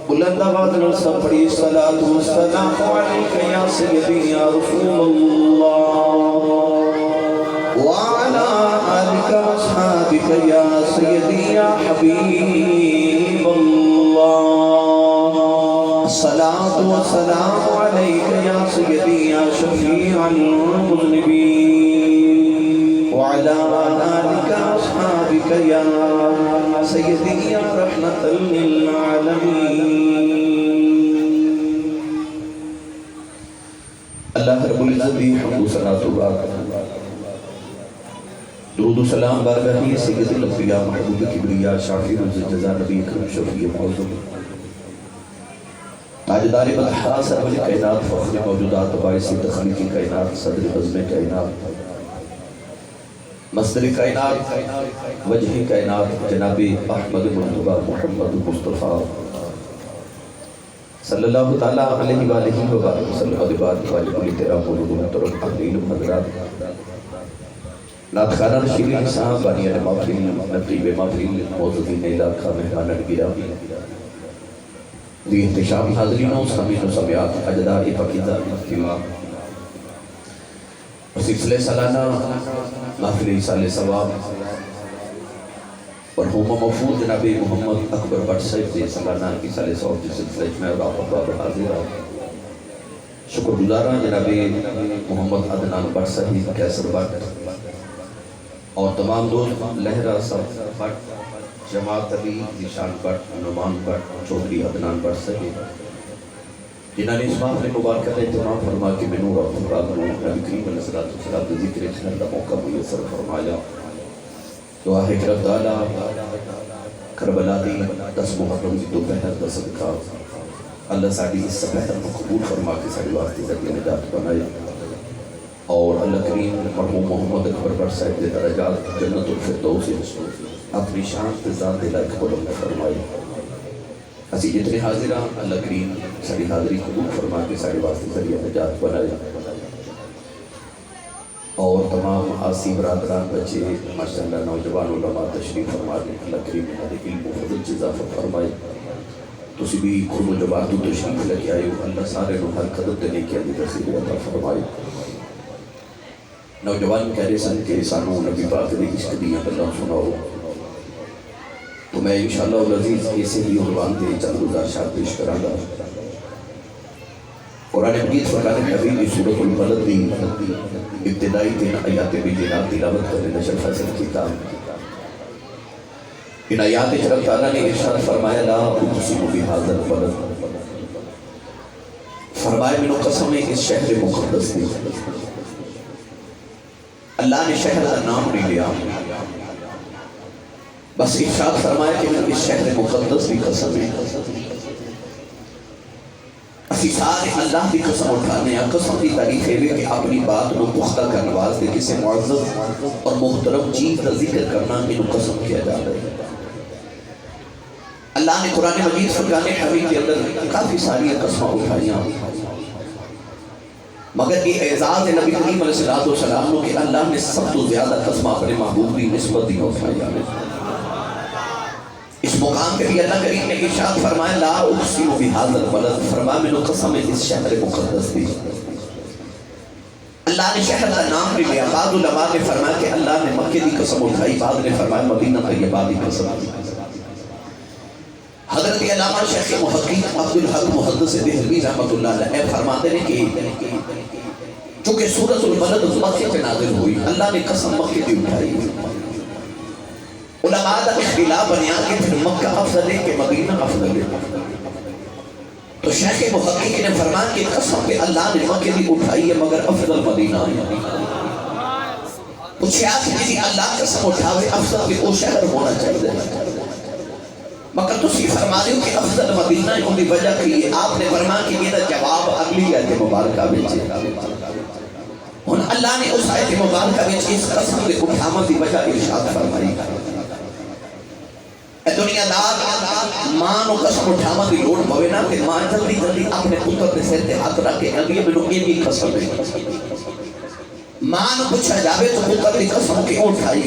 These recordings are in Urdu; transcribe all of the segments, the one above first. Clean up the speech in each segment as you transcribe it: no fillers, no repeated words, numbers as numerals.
بلند آواز نال سب پڑھی صلاۃ و سلام علیک یا سیدی یا رسول اللہ وعلی آلک و اصحابک یا سیدی یا حبیب اللہ صلاۃ و سلام علیک یا سیدی یا شفیع المذنبین وعلی آلک و اصحابک یا سیدی یا رحمت للعالمین۔ اللہ رب العزت دی حمد و ثنا و درود و سلام بارگاہ سید الانبیاء محبوب کبریا شافی رمز جزا نبی اکرم شفیع معظم تاجدار بطحا سرول کائنات فخر موجودات باعث تخلیق کائنات صدر بزم کائنات مصدر کائنات وجہ کائنات جناب احمد مرتبہ محمد مصطفیٰ صلی اللہ تعالیٰ علیہ وآلہ وسلم ادبات واجب الاحترام محترم حضرین حضرات نعت خانہ شیرین صاحب بانیان محفل نقیب محفل معززین علاقہ مہمان گرامی ذی احتشام حاضرین و سامعین و سامعات اجداء پاکیزہ اجتماع سلسلہ سالانہ محفل ایصال ثواب مرحوم مفوض جناب محمد اکبر بٹ صاحب سے سالانہ ایصال ثواب کے سلسلہ میں اور آپ حاضر شکر گزارہ جناب محمد عدنان بٹ صاحب کیسر بٹ اور تمام دوست لہرہ صاحب بٹ جماعت علی نشان بٹ نعمان بٹ چودھری عدنان بٹ صاحب جنہوں نے اس محفل مبارکہ کا اہتمام فرما کے میں نور اور فراد نور نبی کریم علیہ السلام کے ذکر خیر کا موقع میسر فرمایا۔ دعا ہے کہ رب تعالیٰ کربلا دی 10 محرم کی دوپہر کا صدقہ اللہ ساڑی اس سپہر کو قبول فرما کے ساڑی واسطے ذریعہ نجات بنائے اور اللہ کریم مرحوم محمد اکبر بٹ صاحب کے درجات جنت الفردوس سے اپنی شان کے ذات دلائق بلند فرمائے۔ اسی جتنے حاضرہ اللہ کریم ساری حاضری قبول فرما کے ساڑی واسطے ذریعہ نجات بنائے اور تمام آسی برادران بچے ماشاءاللہ نوجوان علماء تشریف فرما دیں اللہ کریم انہوں علم و فضل اضافہ فرمائے۔ تسی بھی خود و جواب تو تشریف لگے آئے ہو اللہ سارے نو ہر قدر دینے کی علی رسول عطا فرمائے۔ نوجوان کہہ رہے سن کہ سانو نبی پاک نے عشق دیا اللہ سناؤ تو میں انشاءاللہ العزیز ایسے ہی عنوان دے چند گزارشات پیش کراں گا۔ قرآن مجید فرقان حبیب سورۃ البلد دی ابتدائی 3 آیات بھی جناب تلاوت کرنے نشر فیصل کیتا۔ ان آیات رب تعالیٰ نے ارشاد فرمایا لا اقسم بہذا البلد، فرمایا منو قسم ہے اس شہر مقدس دی۔ اللہ نے شہر کا نام نہیں لیا، بس ارشاد فرمایا کہ میں اس شہر مقدس کی قسم ہے۔ اسی سارے اللہ کی قسم اٹھانے ہیں، قسم کی تعریف ہے کہ اپنی بات کو پختہ کرنے واسطے کسی معزز اور محترم چیز کا ذکر کرنا انہوں قسم کیا جا رہا ہے۔ اللہ نے قرآن مجید فرقان حمید کے اندر کافی ساری قسمیں اٹھائیاں، مگر یہ اعزاز نبی کریم علیہ السلام کہ اللہ نے سب تو زیادہ قسمیں اپنے محبوب کی نسبت دی اٹھائیاں۔ اس مقام پہ بھی اللہ کریم نے ارشاد فرمایا لا اقسم بہذا البلد، فرمایا میں نے قسم اس شہر مقدس دی۔ اللہ نے شہر کا نام بھی لیا، بعض علماء نے فرمایا کہ اللہ نے مکہ دی قسم اٹھائی، بعض نے فرمایا مدینہ طیبہ دی قسم دی۔ حضرت علامہ شیخ محقق عبدالحق محدث دہلوی رحمۃ اللہ علیہ فرماتے ہیں کہ چونکہ سورۃ البلد مکہ سے نازل ہوئی، اللہ نے قسم مکہ دی اٹھائی۔ علماء کا اختلاف بنیا کہ پھر مکہ افضل ہے کہ مدینہ افضل ہے، تو شیخ محقق نے فرمایا کہ قسم کہ اللہ نے مکہ دی اٹھائی ہے مگر افضل مدینہ ہے۔ پوچھا کہ جی اللہ قسم اٹھاوے افضل کہ وہ شہر ہونا چاہیے، مگر تسی فرما رہے ہو کہ افضل مدینہ ہے، انہی وجہ کی آپ نے فرمایا کہ یہ جواب اگلی آیت مبارکہ بچے۔ اللہ نے اس آیت مبارکہ میں اس قسم کے اٹھامت کی وجہ ارشاد فرمائی۔ اے دنیا دار ماں نو قسم اٹھامت کی لوڑ پوے نا کہ ماں جلدی جلدی اپنے پتر کے سر تے ہاتھ رکھ کے اگلی میں یہ بھی قسم ہے۔ ماں نو پوچھا جاوے تو پتر کی قسم کیوں اٹھائی؟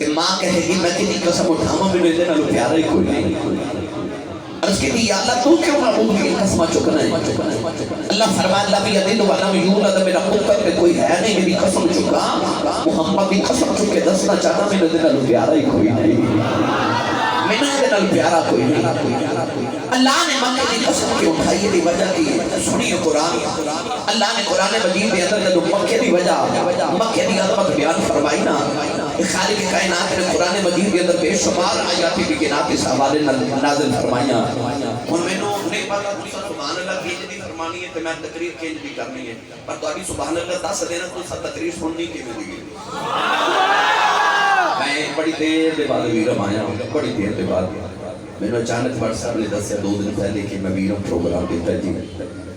کہ ماں کہے گی میں کتنی قسم اٹھاواں میں نے نالو پیارا ہی کوئی نہیں. عرض کی یا اللہ تو کیوں معبود کی قسمہ چکنا ہے؟ اللہ فرمائے اللہ بھی یدل والا یولد میرا پتر میں کوئی ہے نہیں میری قسم چکا. محمد بھی قسم چکے دسنا چاہتا میں نے نالو پیارا ہی کوئی نہیں. میں نے نال پیارا کوئی نہیں. اللہ نے مکہ کی قسم کی اٹھائی دی وجہ کی سنیے قرآن. اللہ نے قرآن مجید کے اندر جو مکہ دی وجہ مکہ دی عظمت بیان فرمائی نا خالق کائنات نے قرآن مجید کے اندر بے شمار آیاتی بکنات اس حوالے نازل فرمائیاں. اور میں نے نہیں پتا سبحان اللہ کینج بھی فرمانی ہے تو میں تقریر کینج بھی کرنی ہے پر تو ابھی سبحان اللہ 10 دینا تو سب تقریر سننی کے میں دی. میں بڑی دیر دے بعد ویرم آیا بڑی دیر دے بعد میں نے اچانک واٹس ایپ نے دسیا 2 دن پہلے کہ میں ویرم پروگرام دیتا جی.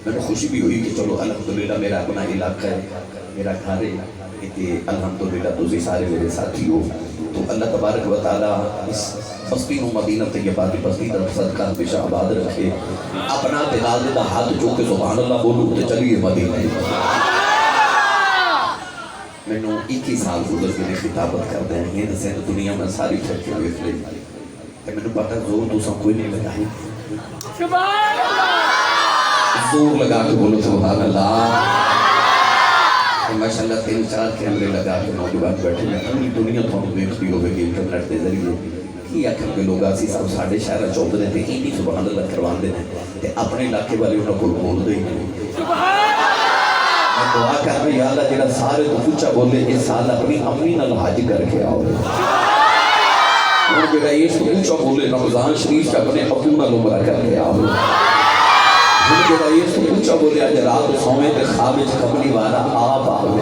میں نے خوشی بھی ہوئی کہ چلو الحمدللہ میرا اپنا علاقہ ہے میرا گھر ہے کہ الحمدللہ تسی سارے میرے ساتھی ہو. تو اللہ تبارک و تعالی اس بستی و مدینہ طیبہ کی بستی طرف صدقہ ہمیشہ آباد رکھے. اپنا بلال دا ہاتھ جو کہ سبحان اللہ بولو تو چلیے مدینہ. میں نے 21 سال گزر کے لیے خطابت کرتے ہیں یہ دسیں دنیا میں ساری پھر کے ہوئے فلے کہ میں نے پتا زور تو سب کوئی نہیں لگائی. زور لگا کے بولو سبحان اللہ. ماشاءاللہ 3-4 کیمرے لگا کے نوجوان بیٹھے ہیں پوری دنیا تھوڑی دیکھتی ہوئے کہ انٹرنیٹ کے ذریعے کی آخر کے لوگ آسی صاحب ساڑھے شہرہ چوب دے تھے اینی سبحان اللہ کروان دے ہیں اپنے علاقے والے انہوں کو بول دے ہی نہیں. میں دعا کر رہے یا اللہ جنہا سارے تو پوچھا بولے اس سال اپنی امین الحاج کر کے آؤ. اور جنہا یہ تو پوچھا بولے رمضان شریف کا اپنے ابونا لمرہ کر کے آؤ. اور جنہا یہ تو پوچھا بولے آج رات سومے تے خوابج قبلی والا آپ آؤ.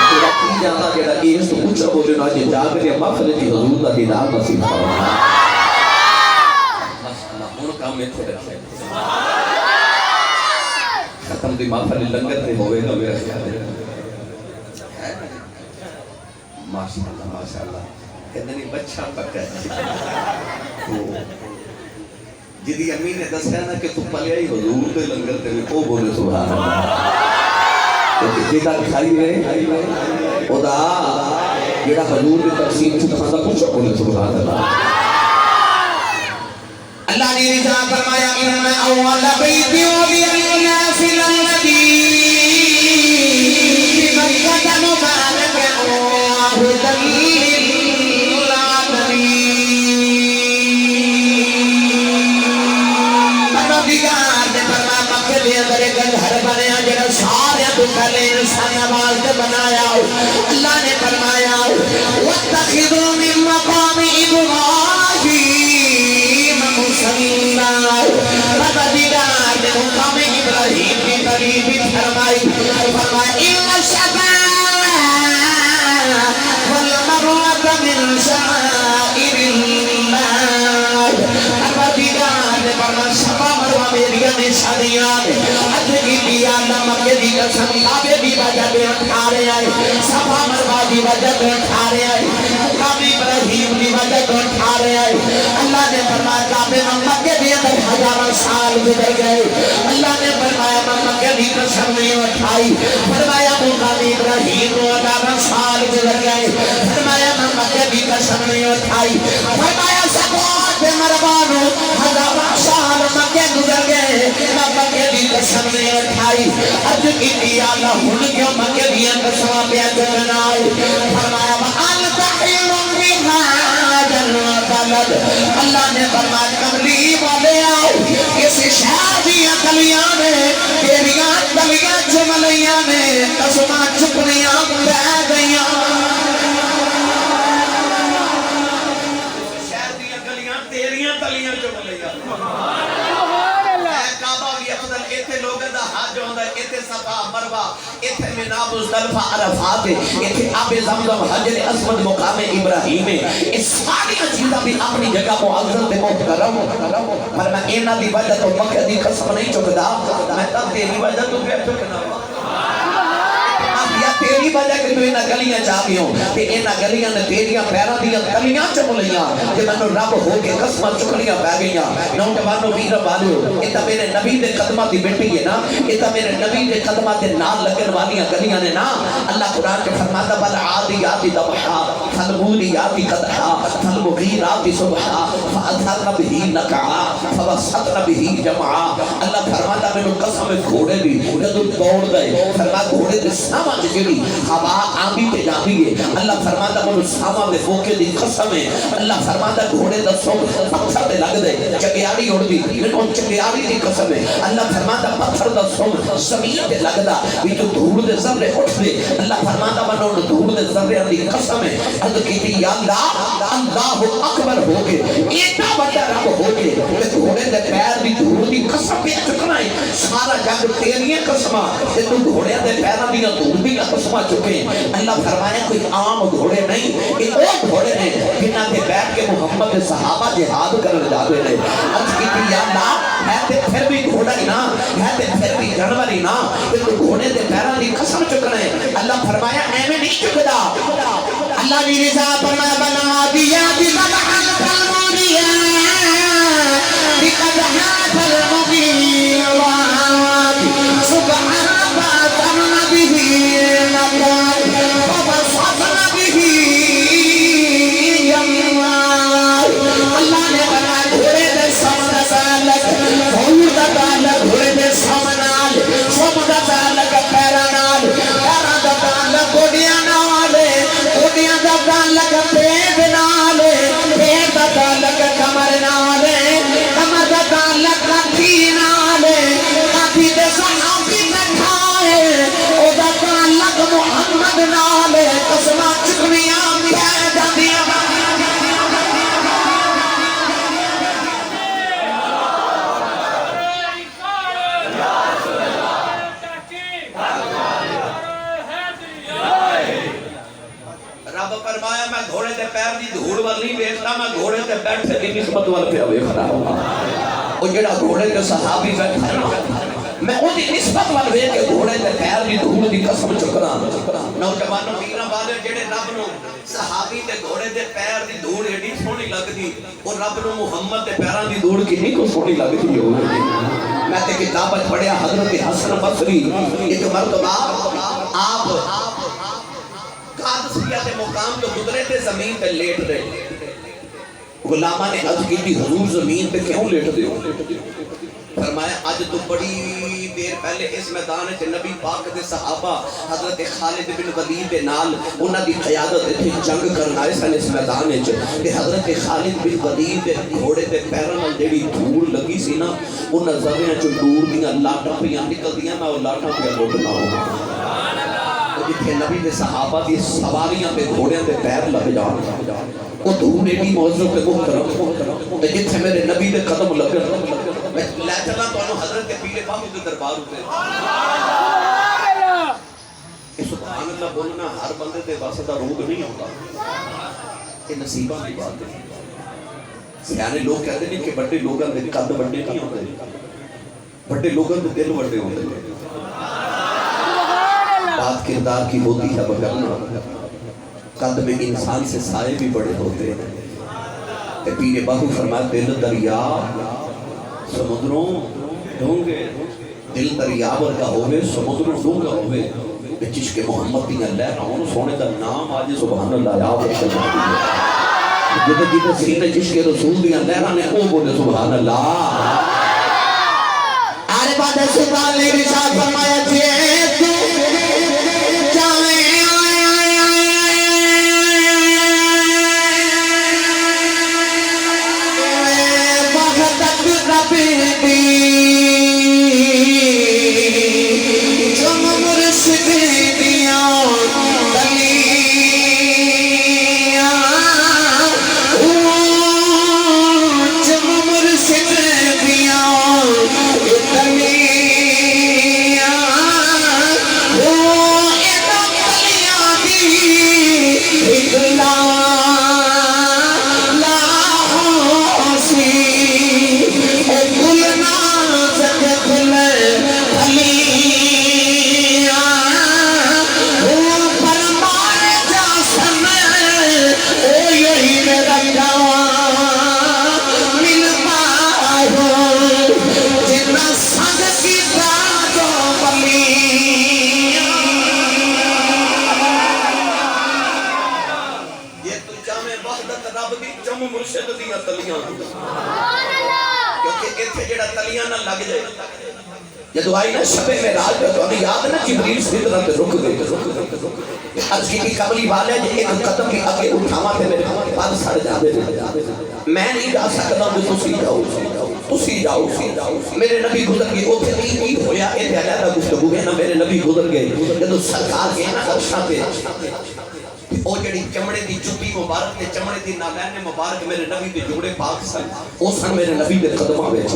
تیرا کی جانا جنہا یہ تو پوچھا بولے آج جاگرے مغفر کی حضور دا دیدار نصیب فرما. ماشاءاللہ ان کام میں تھے رکھے ختم دی مغفر لنگر تے ہوئے گا میرا خیال ہے. ماشاءاللہ ماشاءاللہ کہنے نہیں بچہ پکا ہے. جدی امین نے دسیا نا کہ تو پلیا ہی حضور دے لنگر تے وہ بولے سبحان اللہ. جیتا کھائی رہے خدا جیڑا حضور دے تقسیم چھتا تھا کچھ بولے سبحان اللہ. اللہ نے رضا فرمایا ان اول بیت وضع للناس للذی بمکہ مبارکا وہدی للعالمین. پروردگار نے فرمایا مکہ دے اندر ایک گھر بنایا جڑا سارے تو پہلے انسان آواز بنایا. اللہ نے فرمایا واتخذوا من مقام ابراہیم پروردگار نے مقام ابراہیم کی تعریف فرمائی. فرمایا ان الصفا والمروہ من شعائر اللہ. پروردگار نے فرمایا صفا مروہ میری نشانیاں اج کی بھی اللہ مکے دی قسم کعبے دی وجہ پہ اٹھا رہے ہیں صفا مروہ دی وجہ پہ اٹھا رہے ہیں مقام ابراہیم دی وجہ پہ اٹھا رہے ہیں. اللہ نے فرمایا کعبے مکے دی اندر ہزاروں سال گزر گئے. اللہ نے فرمایا مکے دی قسم نہیں اٹھائی. فرمایا مقام ابراہیم کو 18 سال گزر گئے. فرمایا مکے دی قسم نہیں اٹھائی. فرمایا سبوت مربانو 1000 سال مکے گزر گئے مکے دی قسم نہیں اٹھائی. اج کی اللہ ہن کیوں مکے دی قسم پہ چلنا ہے. فرمایا وانت حل بهذا البلد. اللہ نے فرمایا کملی والے آؤ اس شہر دیا گلیاں نے تیریاں گلیاں چملیاں نے قسماں چپلیاں بہ گئیاں. شہر دیا گلیاں تیریاں گلیاں چملیاں. ایتھے لوگوں دا حج ہوندا ہے ایتھے صفا مروہ ایتھے مینا مزدلفہ عرفات ایتھے آب زمزم حجر اسود مقام ابراہیم اس ساری چیزاں بھی اپنی جگہ معزز تے محترم. پر میں انہاں دی وجہ تو مکہ دی قسم نہیں چکدا میں تب تیری وجہ تو پھر چکنا یہی وجہ کہ تو انہاں گلیاں چاہ گئے ہوں کہ انہاں گلیاں نے تیریاں پیروں دیاں گلیاں چک لیاں کہ منو رب ہو کے قسماں چکلیاں پہ گئیاں نوجوانوں ویر والو یہ تو میرے نبی دے قدماں دی مٹی ہے نا یہ تو میرے نبی دے قدماں دے نال لگن والیاں گلیاں نے نا اللہ قرآن کے فرماتا والعادیات ضبحا فالموریات قدحا فالمغیرات صبحا فأثرن به نقعا فوسطن به جمعا اللہ فرماتا میں قسم گھوڑے بھی جدو دوڑ گئے فرما گھوڑے دے ساما جگری ہوا آندھی تے جاندی ہے اللہ فرماتا میں ساما دے موقع دی قسم ہے اللہ فرماتا گھوڑے دا سو پتھر دے لگ دے چکیاری اڑ دی لیکن چکیاری دی قسم ہے اللہ فرماتا پتھر دا سو زمین دے لگ دا بھی جو دھوڑ دے ذرے اٹھ دے اللہ فرماتا میں دھوڑ دے ذرے دی قسم ہے عرض کیتی یا اللہ اللہ اکبر ہو کے اتنا بڑا رب ہو کے کہ گھوڑے دے پیر دی دھوڑ دی قسم پہ چکنا ہے سارا جگ تیریاں قسماں کہ تو گھوڑے دے پیراں دی دھوڑ دی قسماں چکے اللہ فرمایا کوئی عام گھوڑے نہیں یہ وہ گھوڑے ہیں جنہاں تے بیٹھ کے محمد کے صحابہ جہاد کرنے جاتے ہیں عرض کیتی یا اللہ ہے تے پھر بھی گھوڑا ہی نا ہے تے پھر بھی جانور ہی نا کہ تو گھوڑے دے پیراں دی قسم چکنا ہے اللہ فرمایا ایویں نہیں چکدا اللہ نے رضا فرمایا بنا دیا ذبحا فالموریات قدحا فالمغیرات صبحا فأثرن به نقعا فوسطن به جمعا اللہ نے بنا گھوڑے دے سامنے تعلق گھوڑ دا تعلق گھوڑے دے سامنے سامنے تعلق پیراں نال پیراں دا تعلق گوڑیاں نال گوڑیاں دا تعلق پیٹ نال پیٹ دا تعلق کمر نال کمر دا تعلق کھاتی نال کھاتی دے صحابی بیٹھا ہے او دا تعلق محمد نال قسماں چکنیاں پہ جاندیاں رب فرمایا میں گھوڑے دے پیر دی دھوڑ وال نہیں ویکھدا میں گھوڑے تے بیٹھے دی نسبت وال پیا ویکھدا او جڑا گھوڑے تے صحابی بیٹھا نا میں او دی نسبت وال ویکھ کے گھوڑے تے پیر دی دھوڑ دی قسم چکنا نوجوانوں ویراں والے جڑے رب نو صحابی تے گھوڑے دے پیر دی دھوڑ ایڈی سونی لگدی او رب نو محمد دے پیراں دی دھوڑ کتنی کو سونی لگدی ہوے میں تے کتاب وچ پڑھیا حضرت حسن بصری ایک مرتبہ آپ قادسیہ دے مقام تو گزرے تھے زمین پہ لیٹ دے غلامہ نے عرض کی تھی حضور زمین پہ کیوں لیٹ دے فرمایا آج تو بڑی دیر پہلے اس میدان سے نبی پاک دے صحابہ حضرت خالد بن ولید دے نال انہاں دی قیادت تھی جنگ کرنا اس میدان وچ کہ حضرت خالد بن ولید دے گھوڑے دے پیراں نال جڑی دھوڑ لگی سی نا انہاں زریاں چوں دور دیاں لاٹاں پیاں نکلدیاں میں او لاٹاں پہ لٹنا ہو جتھے نبی دے صحابہ دی سواریاں پہ گھوڑیاں دے پیر لگ جان وہ دھوڑ ایڈی موضوع پہ محترم جتھے میرے نبی دے قدم لگن میں لے چلا تو انہوں حضرت پیر باہو دے دربار ہوتے سبحان اللہ بولنا ہر بندے دے واسطہ روگ نہیں ہوتا یہ نصیبہ کی بات ہے سیانے لوگ کہتے ہیں کہ بڑے لوگاں دے قد بڑے نہیں ہوتے بڑے لوگاں دے دل بڑے ہوتے بات کردار کی ہوتی ہے بگرنا قد میں انسان سے سائے بھی بڑے ہوتے ہیں پیر باہو فرمایا دل دریا سمندروں ڈھونگے دل دریا ورگا ہوئے سمندروں ڈھونگا ہوئے چشک محمد دیاں لہراؤں سونے دا نام آج سبحان اللہ یا ورشا جاتی ہے جدہ جدہ سینے چشک رسول دیاں لہرانے او بولے سبحان اللہ آرے بات ہے سبحان اللہ رشاہ فرمایا جیتو مرشد دیاں تلیاں کیونکہ اتھے جڑا تلیاں نہ لگ جائے جدو آئی نا شب معراج پہ تو ہمیں یاد نا جبریل سدرت رک گئے عرض کی کملی والے جے ایک قدم بھی آگے اٹھاوا تے میرے پر سڑ جاندے میں نہیں جا سکتا کہ تسی جاؤ میرے نبی گزر گئے اوتھے نہیں ہویا اے تے علیحدہ گفتگو ہے نا میرے نبی گزر گئے جدو سرکار گئے نا عرشاں تے او جڑی چمڑے دی جُتی مبارک تے چمڑے دی نالین مبارک میرے نبی دے جوڑے پاک سن او سن میرے نبی دے قدماں وچ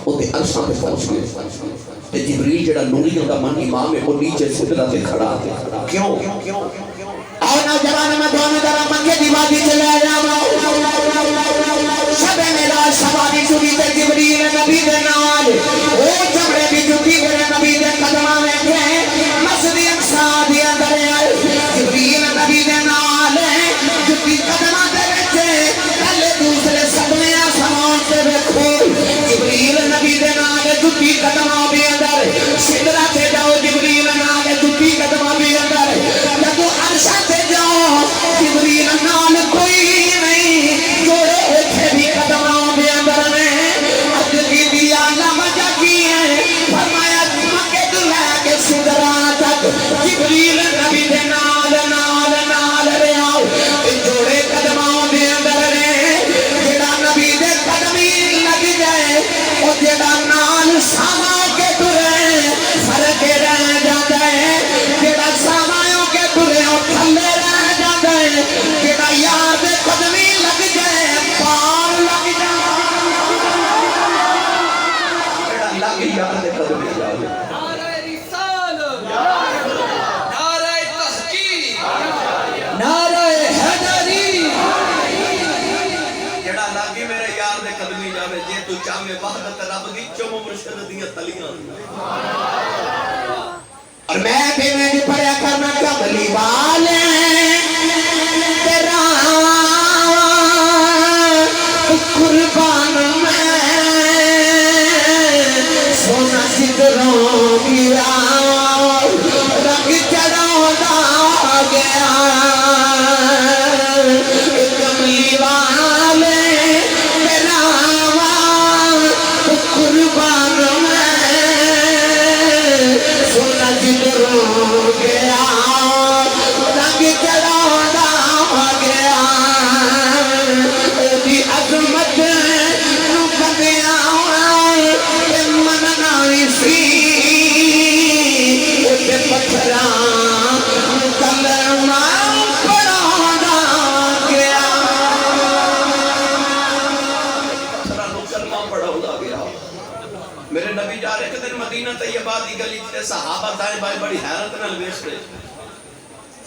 او تے عرشاں تے پہنچ گئے تے جبریل جڑا نوریوں دا من امام ہے وہ نیچے سدرہ تے کھڑا ہے کیوں آؤ نوجوان میں دونوں درہ منگے دی وادی چلے جاؤ شب میرا سواری چوری تے جبریل نبی دے نال او چمڑے دی جُتی میرے نبی دے قدماں وچ ہے مسجد اقصی دے اندر جبریل نبی دے نال جُتی قدماں دے وچ پہلے دوسرے صدمے آسمان تے ویکھو جبریل نبی دے نال جُتی قدماں دے اندر سدرہ تے جاؤ جبریل نال جُتی قدماں دے اندر جدو عرشاں تے جاؤ جبریل نال کوئی نہیں جوڑے اتھے بھی قدماں دے اندر نے اج کی دیا نہ وجہ کی ہے فرمایا مکے تو لے کے سدرہ تک جبریل نبی دے نال رہاؤ جوڑے قدماں دے اندر نے جڑا نبی دے قدمی لگ جائے او جڑا نال ساما کے ترے فرق رہ جاتا ہے جڑا سامایوں کے ترے او تھلے رہ جاتا ہے جڑا یار دے قدمی لگ جائے پار لگ جائے جڑا لگ یار دے قدمی لگ جائے نعرہ رسالت نعرہ تحقیق نعرہ حیدری جڑا لگی میرے یار دے قدمی جاوے جے تو چاہے وحدت رب دی چوم مرشد دیاں تلیاں اور میں بھی میں بھی پڑھیا کرنا کملی والے تیرا قربان میں سونا سدروں گیا رنگ چڑھانا گیا کملی والے تیرا قربان میں سونا سدروں گیا رنگ چڑھانا گیا دی عظمت نو بندیا مننا سی تے پتھراں کلمہ پڑھانا گیا پتھراں نو کلمہ پڑھانا گیا میرے نبی جا رہے کہ مدینہ طیبہ دی گلی تے صحابہ دائیں بائیں بڑی حیرت نال ویکھ رہے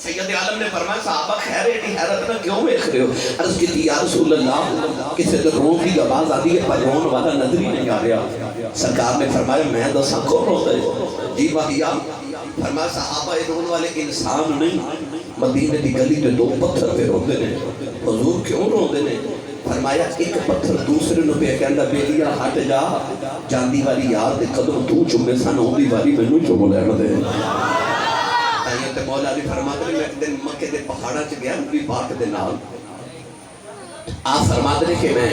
سید عالم نے فرمایا صحابہ خیر ایڈی حیرت نہ کیوں ویکھ رہے ہو عرض کی تھی یا رسول اللہ کسی تو رون کی آواز آتی ہے پر رون والا نظر ہی نہیں آ رہا سرکار نے فرمایا میں دساں کون روتا ہے جی وحیا فرمایا صحابہ رون والے انسان نہیں مدینہ دی گلی تے دو پتھر پہ روندے نے حضور کیوں روندے نے فرمایا ایک پتھر دوسرے نو پہ کہندا بیلیا ہٹ جا جاندی والی یار دے قدم تو چومے سن اوندی والی مینوں چوم لین دے تے مولا علی فرماتے ہیں میں ایک دن مکے دے پہاڑا چ گیا نبی پاک دے نال آپ فرماتے ہیں کہ میں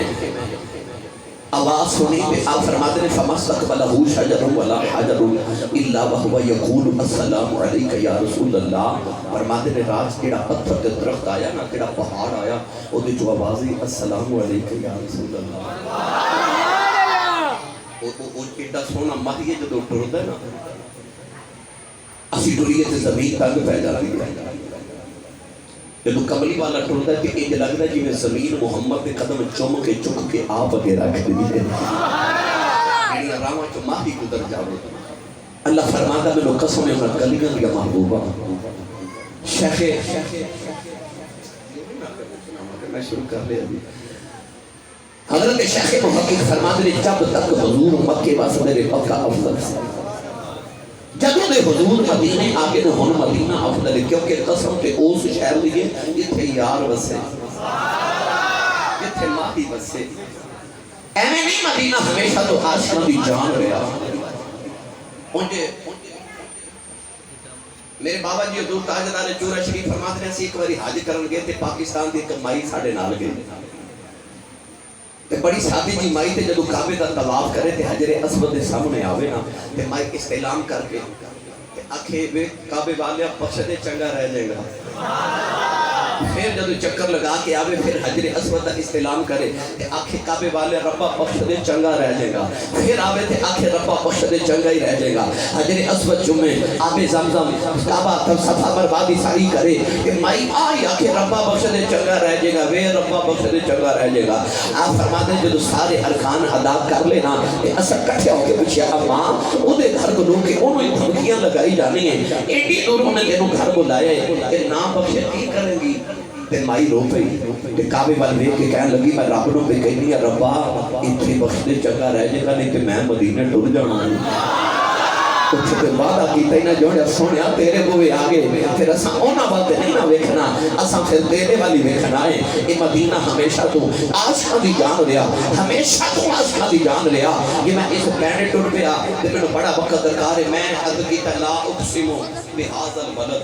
آواز سنی تے آپ فرماتے ہیں فمستقبلہ شجر ولا حجر الا وهو يقول السلام علیک یا رسول اللہ فرماتے ہیں رات کیڑا پتھر تے درخت آیا نا کیڑا پہاڑ آیا او دی جو آواز ہے السلام علیک یا رسول اللہ او کیڑا سونا ماہی جدوں ٹردا ہے نا اسی ڈوریے تے زمین تنگ پہ جاتی ہے جب کملی والا ٹرتا ہے کہ انج لگتا ہے جی میں زمین محمد کے قدم چوم کے چک کے آپ وغیرہ رکھ دی ہے میری راواں چ ماہی گزر جاوے اللہ فرماتا میں لوگ قسم میں کلیاں دیا محبوبہ شیخ میں شروع کر لیا حضرت شیخ محقق فرماتے ہیں جب تک حضور مکے واسطے میرے مکہ افضل سے جدوں دے حضور مدینے آگے تو ہن مدینہ افضل ہے کیونکہ قسم تے اس شہر دی ہے جتھے یار وسے جتھے ماہی وسے ایویں نہیں مدینہ ہمیشہ تو عاشقاں دی جان رہا اونجے میرے بابا جی حضور تاجدار چورا شریف فرماتے ہیں اسی ایک باری حج کرن گئے تے پاکستان دی ایک مائی ساڈے نال گئے تے بڑی سادی جی مائی تے جدو کعبے دا طواف کرے تے حجر اسود دے سامنے آوے نا تے مائی استعلام کر کے تے آکھے وے کعبے والے بخش دے چنگا رہ جائے گا. پھر جدو چکر لگا کے آوے پھر حجر اسود دا استعلام کرے تے آکھے کعبے والے ربا بخش دے چنگا رہ جائے گا. پھر آوے تے آکھے ربا بخش دے چنگا ہی رہ جائے گا. حجر اسود چومے آبے زمزم کعبہ تب صفا بربادی ساری کرے تے مائی آئی آکھے ربا بخش دے چنگا رہ جائے گا وے ربا بخش دے چنگا رہ جائے گا. آپ فرماتے ہیں جدو سارے ارکان ادا کر لینا تے اثر کٹھے ہو کے پوچھے ماں او دے گھر کو لوگ کے انہوں ہی دھمکیاں لگائی جانی ہیں ایڈی دوروں نے تینوں گھر کو لائے کہ نہ بخشے کی کریں گی. تے مائی رو پئی تے کعبے وال ویکھ کے کہن لگی میں رب نو پہ کہنی ہے ربا اتنے بخش دے چنگا رہ جائے گا نہیں تے میں مدینے ٹر جانا ہے. کچھ تے وعدہ کیتا ہی نہ جوڑیا سونیا تیرے بوے آگے پھر اساں اونا بات نہیں نہ ویکھنا اساں پھر تیرے والی ویکھنا ہے. یہ مدینہ ہمیشہ تو عاشقاں دی جان رہا ہمیشہ تو عاشقاں دی جان رہا. یہ میں اس پلانٹ ٹر پیا تے مینوں بڑا وقت درکار ہے. میں عرض کیتا لا اقسم بہذا البلد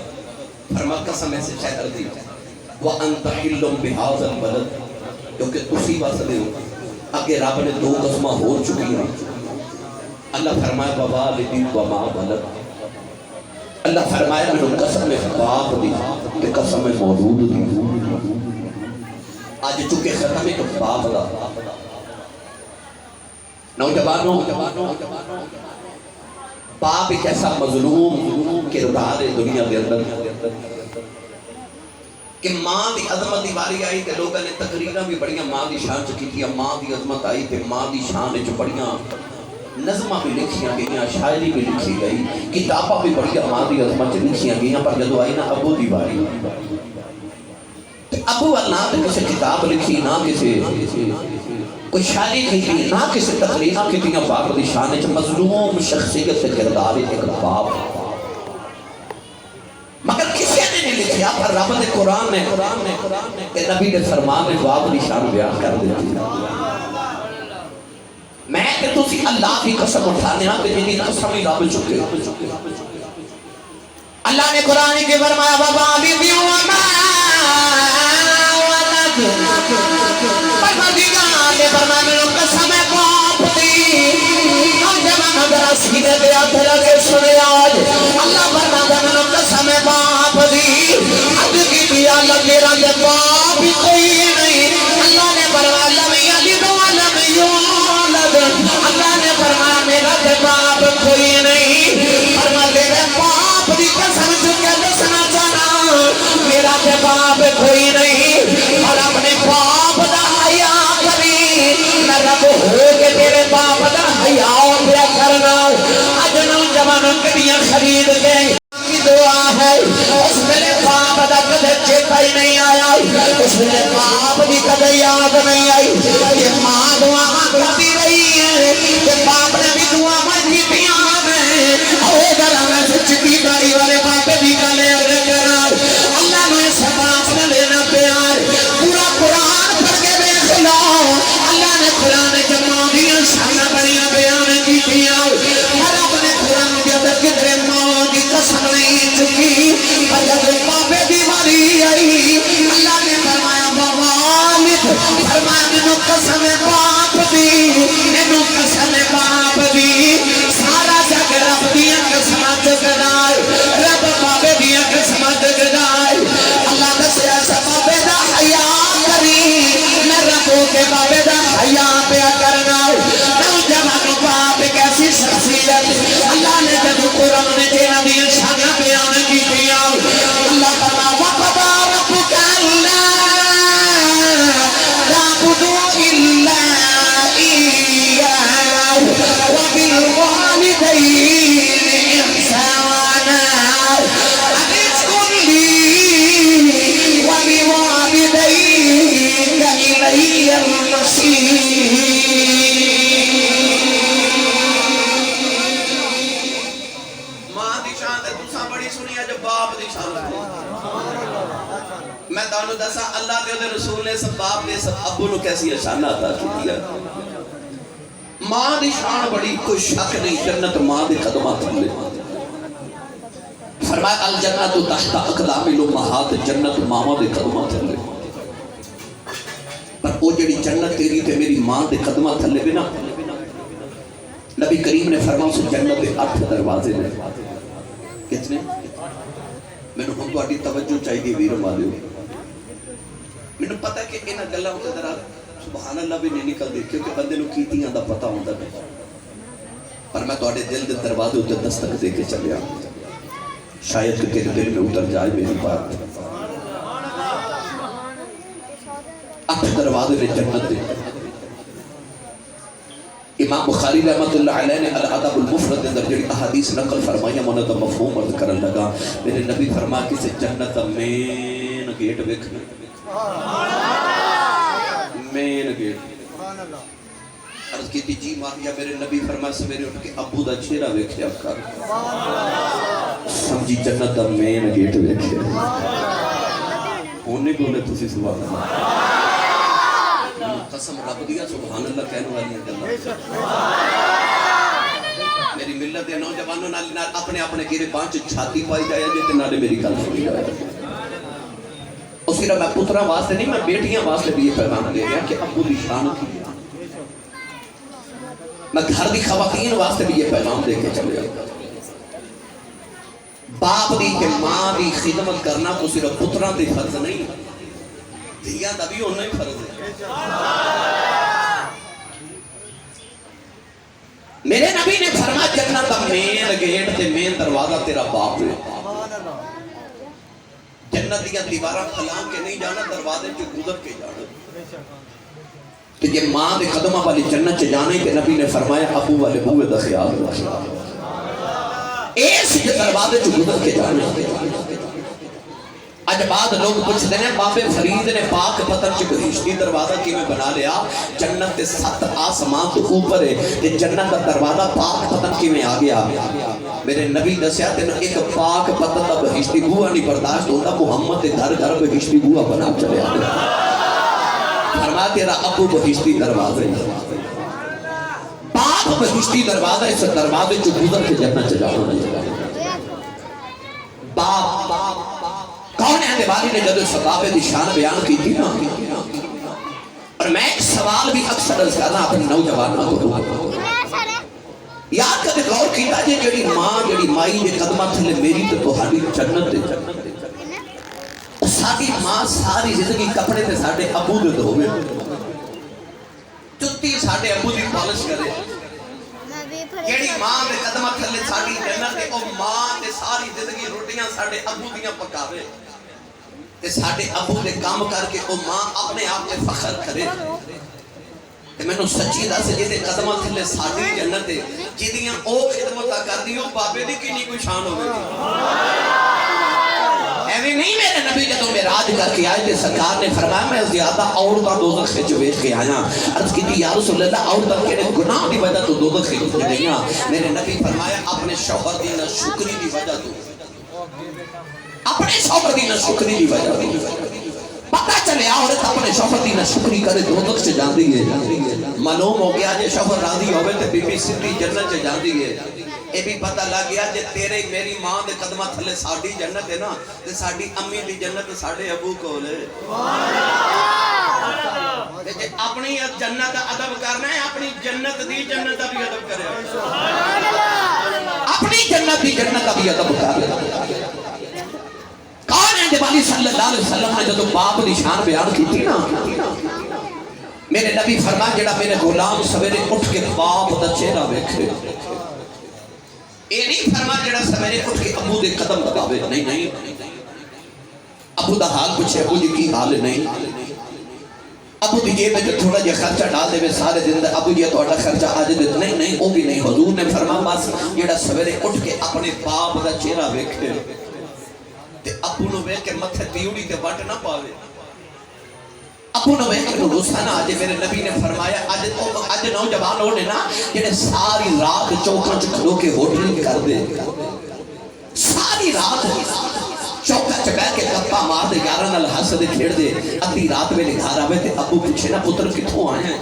فرما قسم سے شہر دی وَأَنْتَ حِلٌّ بِهَذَا الْبَلَدِ کیونکہ تسی واسطے ہو اگے رب نے دو قسمہ ہو چکی ہیں. اللہ فرمائے وَوَالِدٍ وَمَا وَلَدَ. اللہ فرمائے میں قسم باپ دی کہ قسم مولود دی. آج چکے ختم ہے تو باپ دا نوجوانوں باپ ایک ایسا مظلوم کردار ہے دنیا کے اندر کہ ماں دی عظمت دی باری آئی کہ لوگوں نے تقریرہ بھی بڑیاں ماں دی شان چکی تھی. ماں دی عظمت آئی کہ ماں دی شان جو بڑیاں نظمہ بھی لکھیاں گئیاں شاعری بھی لکھی گئی کتابہ بھی بڑیاں ماں دی عظمت لکھیاں گئیاں. پر جدو آئی نا ابو دی باری ابو اللہ نے کسی کتاب لکھی نہ کسی کوئی شاعری کی نہ کسی تقریرہ کی تھی. باپ دی شان جو مظلوم شخصیت سے کردار ایک باپ مگر کسی نے نہیں لکھیا. پر رب نے قرآن نے کہ نبی نے فرمان نے باپ دی شان بیان کر دیتی. میں کہ تسی اللہ کی قسم اٹھانے ہاں کہ جنہی قسم ہی رب چکے. اللہ نے قرآن کے فرمایا وَوَالِدٍ وَمَا وَلَدَ. پروردگار نے فرمایا میں قسم باپ دی. نوجوان اگر سیدھے پہ ہاتھ لگے سنے آج اللہ فرماتا میں قسم باپ دی. اب کی دیا میرا دے باپ کوئی نہیں. اللہ نے فرمایا لم یلد ولم یولد. اللہ نے فرمایا میرا دے باپ کوئی نہیں. فرمایا میرے باپ دی قسم چکے دسنا چاہنا میرا دے باپ کوئی نہیں. اور اپنے باپ دا حیا کری میں رب ہو کے تیرے باپ دا حیا پیا کرنا. اج نوجوانوں کڑیاں خرید کے دعا ہے اس میرے باپ دا کدے چیتا ہی نہیں آیا. اس میرے باپ دی کدے یاد نہیں آئی. یہ ماں دعا کرتی رہی ہے کہ باپ نے بھی دعا مانگی دیا میں اوہ ذرا میں سچی داڑھی والے باپ بھی گلے کرا. اللہ نے اس باپ نے لینا پیار پورا قرآن پڑھ کے دیکھ لو. اللہ نے قرآن جمع دیا شانہ بڑیاں بیان کی دیا. ہر اپنے قرآن کے اندر کدھر ماں کی قسم نہیں چکی. پر جب باپے دی باری آئی اللہ نے فرمایا وَوَالِدٍ فرمایا منو قسم باپ دی منو قسم باپ دی. سارا جگ رب دیا قسمت گدائے رب باپے دیا قسمت گدائے. اللہ دسے ایسا باپے دا حیا کری میں ربوں کے باپے دا حیا پیا کرنا. نوجوانوں باپ ایک ایسی شخصیت اللہ نے جب قرآن نے جینا دیا شانہ بیان کی دیا. اللہ تعالیٰ وَقَضَى رَبُّكَ أَلَّا تَعْبُدُوا إِلَّا إِيَّاهُ وَبِالْوَالِدَيْنِ إِحْسَانًا أَنِ اشْكُرْ لِي وَبِوَالِدَيْكَ إِلَيَّ الْمَصِيرُ. میں دانو دسا اللہ کے دے رسول نے سب باپ نے سب ابو نو کیسی شان عطا کی دیا. ماں دی شان بڑی کوئی شک نہیں. جنت ماں دے قدمات تھلے. فرمایا الجنت تحت اقدام الامہات. جنت ماں دے قدمات تھلے. پر وہ جڑی جنت تیری تے میری ماں دے قدمہ تھلے بھی نا، نبی کریم نے فرمایا اس جنت دے 8 دروازے نے. کتنے؟ میں نے ہم تو آٹی توجہ چاہیے ویر مالیو. میں نے پتا کہ انہاں گلاں تے ذرا سبحان اللہ بھی نہیں نکل دی، کیونکہ بندے نو کیتیاں دا پتہ ہوندا نہیں. پر میں تواڈے دل دے دروازے تے دستک دے کے چلیا، شاید کہ تیرے دل میں اتر جائے میری بات. 8 دروازے نے جنت دے. امام بخاری رحمت اللہ علیہ نے الادب المفرد اندر جڑی احادیث نقل فرمائیاں انہاں دا مفہوم عرض کرن لگا. میرے نبی فرمایا کسی جنت دا مین گیٹ ویکھنا، مین گیٹ. عرض کی جی ماہیا. میرے نبی فرمایا سویرے اٹھ کے ابو دا چہرہ ویکھیا کر، سمجھی جنت دا مین گیٹ ویکھیا. ہن نہیں بولے تسی سبحان اللہ. قسم رب دیا سبحان اللہ کہنے والی گلاں. میری ملت دے نوجوانوں نال اپنے اپنے گرے پانچ چھاتی پائی جائے جے تے نالے میری گل سنی جائے. اور صرف میں پتراں واسطے نہیں، میں بیٹیاں واسطے بھی یہ پیغام دے رہا کہ ابو دی شان کی. میں گھر دی خواتین واسطے بھی یہ پیغام دے کے چلے. باپ دی کہ ماں دی خدمت کرنا تو صرف پتراں دی فرض نہیں، دیا دا بھی ہونا ہی فرض ہے. میرے نبی نے فرمایا جنت دا مین گیٹ تے مین دروازہ تیرا باپ ہے. جنت دیا دیواراں کھلان کے نہیں جانا، دروازے جو گزر کے جانا. تو یہ ماں دے قدمہ والی جنت چ جانے کے نبی نے فرمایا ابو والے بوئے دا خیال رکھنا. ایس جو دروازے جو گزر کے جانے. اج بعد لوگ پوچھتے ہیں بابے فرید نے پاک پتن چ بہشتی دروازہ کی میں بنا لیا. جنت دے 7 آسمان تو اوپر ہے تے جنت دا دروازہ پاک پتن کی میں آ گیا. میرے نبی دسیا تینوں ایک پاک پتن دا بہشتی بوا نہیں برداشت ہوتا. محمد دے گھر گھر بہشتی بوا بنا چلے آ گیا. فرمایا تیرا ابو بہشتی دروازے، باپ بہشتی دروازہ. اس دروازے جو گزر کے جنت چ جانا. باپ کون ہے؟ دیوالی نے جدو صحابہ دی شان بیان کی تھی نا. اور میں ایک سوال بھی اکثر عرض کرنا اپنے نوجوانوں کو. یاد کرتے غور کیتا جے جڑی ماں جڑی مائی دے قدمہ تھلے میری تے تہاڈی جنت دے. ساری ماں ساری زندگی کپڑے تے ساڈے ابو دے دھوے، جُتی ساڈے ابو دی پالش کرے. جیڑی ماں دے قدمہ تھلے ساڈی جنت تے او ماں تے ساری زندگی روٹیاں ساڈے ابو دیاں پکاوے تے ساڈے ابو دے کام کر کے او ماں اپنے آپ تے فخر کرے. تے میں نو سچی دس جے قدمہ تھلے ساڈی جنت تے جدیاں او خدمتاں کردی او بابے دی کینی کوئی شان ہوے گی. ایویں نہیں. میرے نبی جدوں معراج کر کے آئے تے سرکار نے فرمایا میں زیادہ عورتاں دوزخ وچ ویکھ کے آیا. عرض کیتی یا رسول اللہ عورتاں کیڑے گناہ دی وجہ تو دوزخ وچ گئیاں؟ میرے نبی فرمایا اپنے شوہر دی ناشکری دی وجہ تو، اپنے شوہر دی ناشکری دی وجہ تو. پتہ چلے عورت اپنے شوہر دی ناشکری کرے دوزخ چ جاندی ہے. معلوم ہو گیا جے شوہر راضی ہوے تے بی بی سدھی جنت چ جاندی ہے. اے بھی پتہ لگ گیا جے تیرے میری ماں دے قدمہ تھلے ساڈی جنت ہے نا تے ساڈی امی دی جنت ساڈے ابو کول ہے. تے جے اپنی جنت دا ادب کرنا ہے اپنی جنت دی جنت دا بھی ادب کرے. اپنی جنت دی جنت دا بھی ادب کرے. کون ہے دیوالی صلی اللہ علیہ وسلم نے جدوں باپ دی شان بیان کی تھی نا، میرے نبی فرمایا جڑا میرے غلام سویرے اٹھ کے باپ دا چہرہ ویکھے. یہ نہیں فرما جڑا سویرے اٹھ کے ابو دے قدم دباوے. نہیں نہیں. ابو دا حال پوچھے ابو جی کی حال نہیں. ابو دی جیب میں تھوڑا جہا خرچہ ڈال دے سارے دن ابو جی تھوڑا خرچہ آج دے. نہیں نہیں وہ بھی نہیں. حضور نے فرما بس جڑا سویرے اٹھ کے اپنے باپ دا چہرہ ویکھے تے ابو نو ویکھ کے متھے تیوڑی تے وٹ نہ پاوے. ابو نو ویکھ کے غصہ نہ آ جائے. میرے نبی نے فرمایا اج نوجوان ہونے نا جڑے ساری رات چوکاں چ کھلو کے ہوٹل کر دے، ساری رات چوکا چ بیٹھ کے گپا مار دے، یاراں نال ہس دے کھیڑ دے. ادھی رات ویلے گھر آوے تے ابو پوچھے نا پتر کتھوں آئے ہیں؟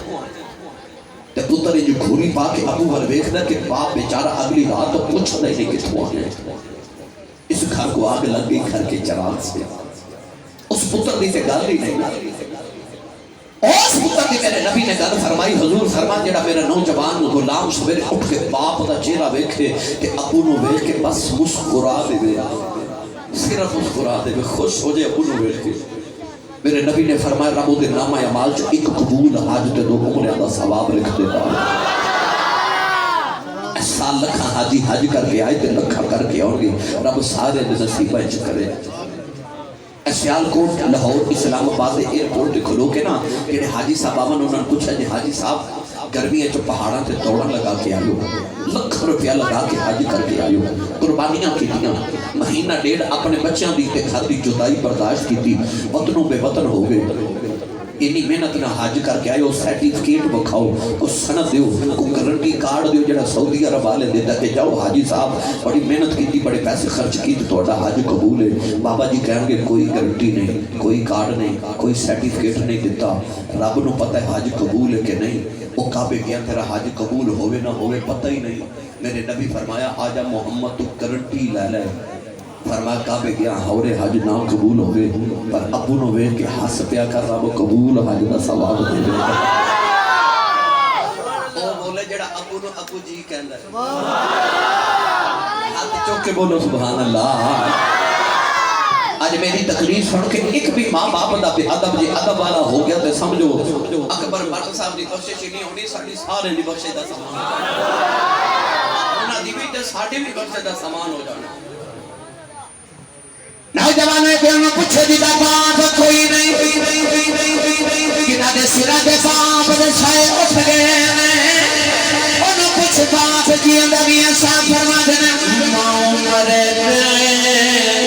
تے پتر جو گھوری پا کے ابو ول ویکھدا کہ باپ بیچارہ اگلی رات تو پوچھدا ہی نہیں کتھوں آئے ہیں. اس گھر کو آگ لگ گئی گھر کے چراغ سے. اس پتر دی تے گل ہی نہیں. اس پتر دی میرے نبی نے گل فرمائی حضور فرما جڑا میرا نوجوان غلام سویرے اٹھ کے باپ دا چہرہ ویکھے تے ابو نو ویکھ کے بس مسکرا دے صرف مسکرا دے خوش ہو جائے ابو نو ویکھ کے میرے نبی نے فرمایا رب دے نامہ اعمال چ ایک قبول حج تے 2 عمرے دا ثواب لکھ دیتا سال لکھا حاجی حج کر کے آئے تے لکھا کر کے آؤ گے رب سارے دے نصیبہ چ کرے سیالکوٹ لاہور اسلام آباد ایئرپورٹ تے کھلو کے نا جڑے حاجی صاحب آون انہوں نے پوچھا جی حاجی صاحب گرمی چ پہاڑاں تے دوڑن لگا کے آئیو لکھ روپیہ لگا کے حج کر کے آئیو قربانیاں کیتیاں مہینہ 1.5 اپنے بچیاں دی تے گھر دی جدائی برداشت کیتی وطنوں بے وطن ہو گئے اتنی محنت نہ حج کر کے آئے سرٹیفکیٹ بکھاؤ کو سند دیو کو گارنٹی کارڈ دیو جڑا سعودی عرب والے دیتا کہ جاؤ حاجی صاحب بڑی محنت کی بڑے پیسے خرچ کی تو تہاڈا حج قبول ہے بابا جی کہیں گے کوئی گارنٹی نہیں کوئی کارڈ نہیں کوئی سرٹیفکیٹ نہیں دیتا رب نو پتہ ہے حج قبول ہے کہ نہیں وہ کعبے گیا تیرا حج قبول ہوئے نہ ہوئے پتہ ہی نہیں میرے نبی فرمایا آجا محمد تو گارنٹی لے لے فرمایا کعبے گیا ہورے حج نہ قبول ہوئے پر ابو نو ویکھ کے ہنس پیا کر رب قبول حج دا ثواب دے دے او بولے جڑا ابو نو ابو جی کہندا ہے ہاتھ چوک کے بولو سبحان اللہ آج میری تقریر سن کے ایک بھی ماں باپ دا بے ادب جی ادب والا ہو گیا تے سمجھو اکبر بٹ صاحب دی کوشش نہیں ہونی ساڈی سارے دی بخشش دا سامان انہاں دی بھی تے ساڈی بھی بخشش دا سامان ہو جانا نوجوانے پہ انہوں پوچھے دیتا باپ کوئی نہیں کنہ دے سرہ دے باپ دے چھائے اٹھ گئے انہوں پوچھے باپ جی اندہ بھی انسان فرما دینا ماں مرے